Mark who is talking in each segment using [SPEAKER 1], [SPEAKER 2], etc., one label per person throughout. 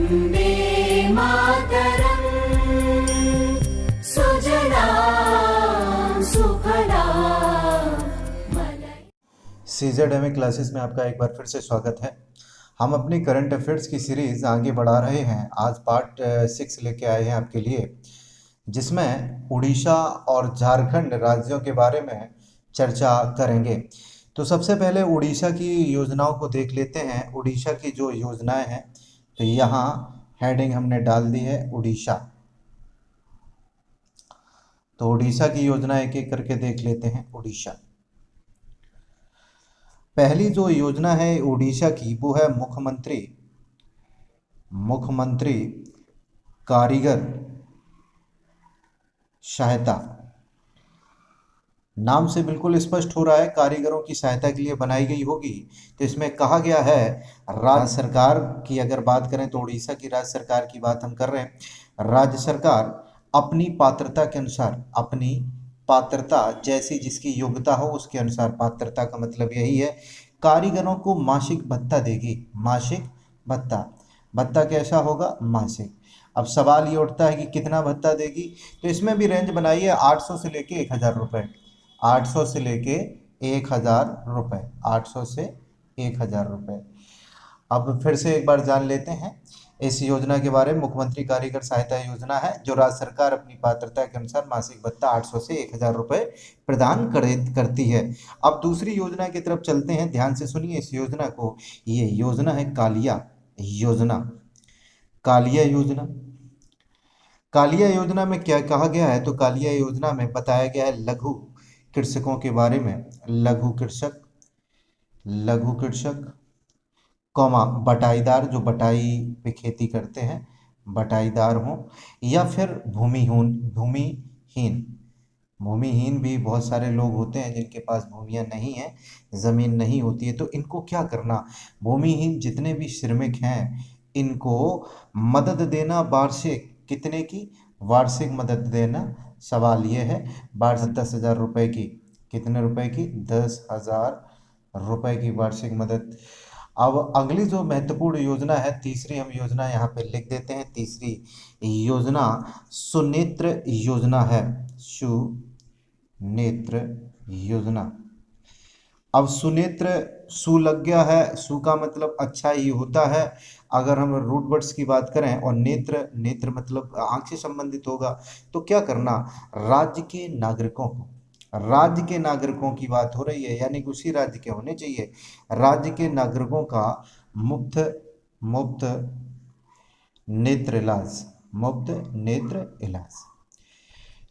[SPEAKER 1] वन्दे मातरम् सुजलां सुफलां मलयजशीतलाम्।
[SPEAKER 2] सीजेडएमए क्लासेस में आपका एक बार फिर से स्वागत है। हम अपनी करंट अफेयर्स की सीरीज़ आगे बढ़ा रहे हैं। आज पार्ट 6 लेके आए हैं आपके लिए, जिसमें उड़ीसा और झारखंड राज्यों के बारे में चर्चा करेंगे। तो सबसे पहले उड़ीसा की योजनाओं को देख लेते हैं। उड़ीसा की जो योजनाएं हैं, तो यहाँ हेडिंग हमने डाल दी है उड़ीसा। तो उड़ीसा की योजना एक एक करके देख लेते हैं। उड़ीसा पहली जो योजना है उड़ीसा की, वो है मुख्यमंत्री कारीगर सहायता। नाम से बिल्कुल स्पष्ट हो रहा है कारीगरों की सहायता के लिए बनाई गई होगी। तो इसमें कहा गया है राज्य सरकार की अगर बात करें तो उड़ीसा की राज्य सरकार की बात हम कर रहे हैं। राज्य सरकार अपनी पात्रता के अनुसार, अपनी पात्रता जैसी जिसकी योग्यता हो उसके अनुसार, पात्रता का मतलब यही है, कारीगरों को मासिक भत्ता देगी। मासिक भत्ता, भत्ता कैसा होगा? मासिक। अब सवाल ये उठता है कि कितना भत्ता देगी, तो इसमें भी रेंज बनाई है 800 से लेके 1000 रुपये। 800 से लेके 1000 रुपये, 800 से 1000 रुपये। अब फिर से एक बार जान लेते हैं इस योजना के बारे में। मुख्यमंत्री कारीगर सहायता योजना है जो राज्य सरकार अपनी पात्रता के अनुसार मासिक भत्ता 800 से 1000 रुपये प्रदान करती है। अब दूसरी योजना की तरफ चलते हैं, ध्यान से सुनिए इस योजना को। ये योजना है कालिया योजना। कालिया योजना, कालिया योजना में क्या कहा गया है? तो कालिया योजना में बताया गया है लघु कृषकों के बारे में। लघु कृषक कौमा बटाईदार, जो बटाई पे खेती करते हैं, बटाईदार हों, या फिर भूमिहीन भी बहुत सारे लोग होते हैं जिनके पास भूमियां नहीं हैं, ज़मीन नहीं होती है। तो इनको क्या करना, भूमिहीन जितने भी श्रमिक हैं इनको मदद देना। वार्षिक कितने की? वार्षिक मदद देना। सवाल ये है, वार्षिक 10,000 रुपये की, कितने रुपए की? 10,000 रुपये की वार्षिक मदद। अब अगली जो महत्वपूर्ण योजना है, तीसरी हम योजना यहाँ पे लिख देते हैं। तीसरी योजना सुनेत्र योजना है। सुनेत्र योजना। अब सुनेत्र, सु लग गया है, सु का मतलब अच्छा ही होता है अगर हम रूट वर्ड्स की बात करें, और नेत्र मतलब आंख से संबंधित होगा। तो क्या करना, राज्य के नागरिकों की बात हो रही है, यानी कि उसी राज्य के होने चाहिए। राज्य के नागरिकों का मुफ्त नेत्र इलाज।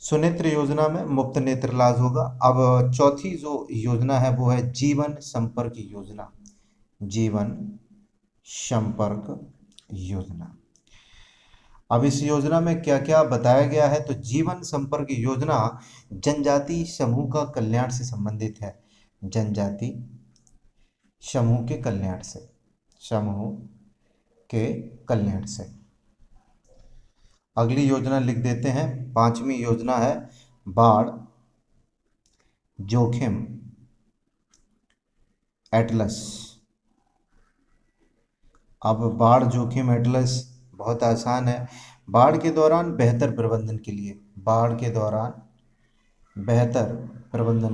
[SPEAKER 2] सुनेत्र योजना में मुफ्त नेत्र इलाज होगा। अब चौथी जो योजना है वो है जीवन संपर्क योजना। जीवन संपर्क योजना। अब इस योजना में क्या क्या बताया गया है? तो जीवन संपर्क योजना जनजाति समूह का कल्याण से संबंधित है। जनजाति समूह के कल्याण से। अगली योजना लिख देते हैं, पांचवी योजना है बाढ़ जोखिम एटलस। अब बाढ़ जोखिम एटलस बहुत आसान है। बाढ़ के दौरान बेहतर प्रबंधन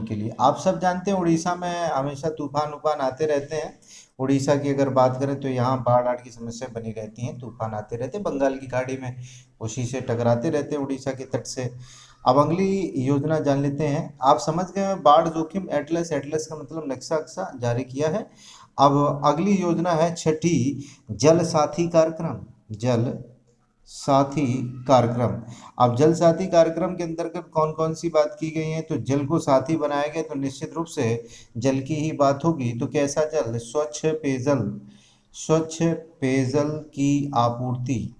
[SPEAKER 2] के लिए आप सब जानते हैं उड़ीसा में हमेशा तूफान आते रहते हैं। उड़ीसा की अगर बात करें तो यहाँ बाढ़ की समस्या बनी रहती है, तूफान आते रहते हैं बंगाल की खाड़ी में, उसी से टकराते रहते हैं उड़ीसा के तट से। अब अगली योजना जान लेते हैं। आप समझ गए बाढ़ जोखिम एटलस का मतलब नक्शा जारी किया है। अब अगली योजना है छठी जल साथी कार्यक्रम। अब जल साथी कार्यक्रम के अंतर्गत कौन कौन सी बात की गई है? तो जल को साथी बनाया गया, तो निश्चित रूप से जल की ही बात होगी। तो कैसा जल? स्वच्छ पेयजल की आपूर्ति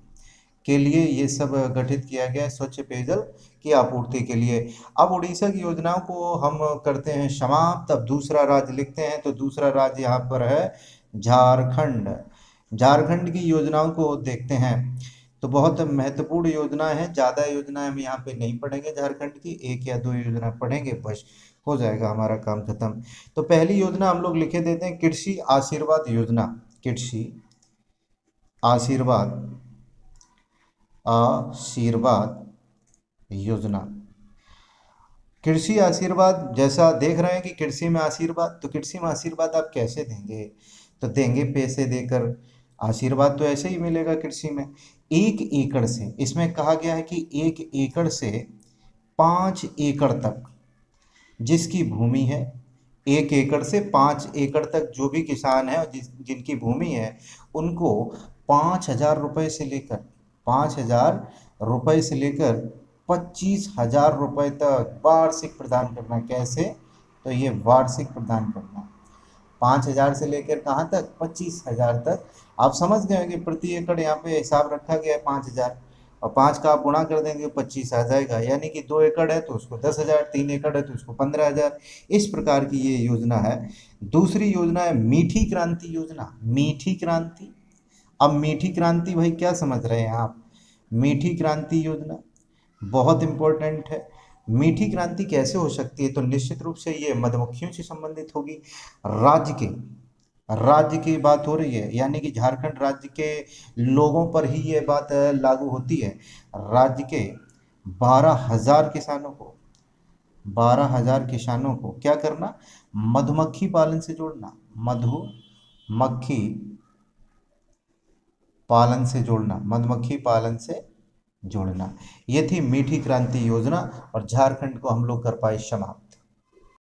[SPEAKER 2] के लिए ये सब गठित किया गया है, स्वच्छ पेयजल की आपूर्ति के लिए। अब उड़ीसा की योजनाओं को हम करते हैं समाप्त। अब दूसरा राज्य लिखते हैं, तो दूसरा राज्य यहाँ पर है झारखंड की योजनाओं को देखते हैं। तो बहुत महत्वपूर्ण योजना है, ज़्यादा योजना हम यहाँ पे नहीं पढ़ेंगे झारखंड की, 1 या 2 योजना पढ़ेंगे, बस हो जाएगा हमारा काम खत्म। तो पहली योजना हम लोग लिखे देते हैं कृषि आशीर्वाद योजना। कृषि आशीर्वाद आशीर्वाद योजना। कृषि आशीर्वाद, जैसा देख रहे हैं कि कृषि में आशीर्वाद, तो कृषि में आशीर्वाद आप कैसे देंगे? तो देंगे पैसे देकर। आशीर्वाद तो ऐसे ही मिलेगा कृषि में। 1 एकड़ से, इसमें कहा गया है कि 1 एकड़ से 5 एकड़ तक जिसकी भूमि है, 1 एकड़ से 5 एकड़ तक जो भी किसान है और जिनकी भूमि है, उनको 5,000 रुपये से लेकर 5,000 रुपये से लेकर 25,000 रुपये तक वार्षिक प्रदान करना। कैसे? तो ये वार्षिक प्रदान करना, 5,000 से लेकर कहाँ तक? 25,000 तक। आप समझ गए कि प्रति एकड़ यहाँ पे हिसाब रखा गया है 5,000, और 5 का आप गुणा कर देंगे 25 आ जाएगा। यानी कि 2 एकड़ है तो उसको 10,000, 3 एकड़ है तो उसको 15,000। इस प्रकार की ये योजना है। दूसरी योजना है मीठी क्रांति योजना। मीठी क्रांति, अब मीठी क्रांति भाई क्या समझ रहे हैं आप? मीठी क्रांति योजना बहुत इंपॉर्टेंट है। मीठी क्रांति कैसे हो सकती है? तो निश्चित रूप से ये मधुमक्खियों से संबंधित होगी। राज्य की बात हो रही है, यानी कि झारखंड राज्य के लोगों पर ही ये बात लागू होती है। राज्य के 12,000 किसानों को क्या करना? मधुमक्खी पालन से जोड़ना। मधुमक्खी पालन से जोड़ना, मधुमक्खी पालन से जोड़ना। ये थी मीठी क्रांति योजना, और झारखंड को हम लोग कर पाए समाप्त।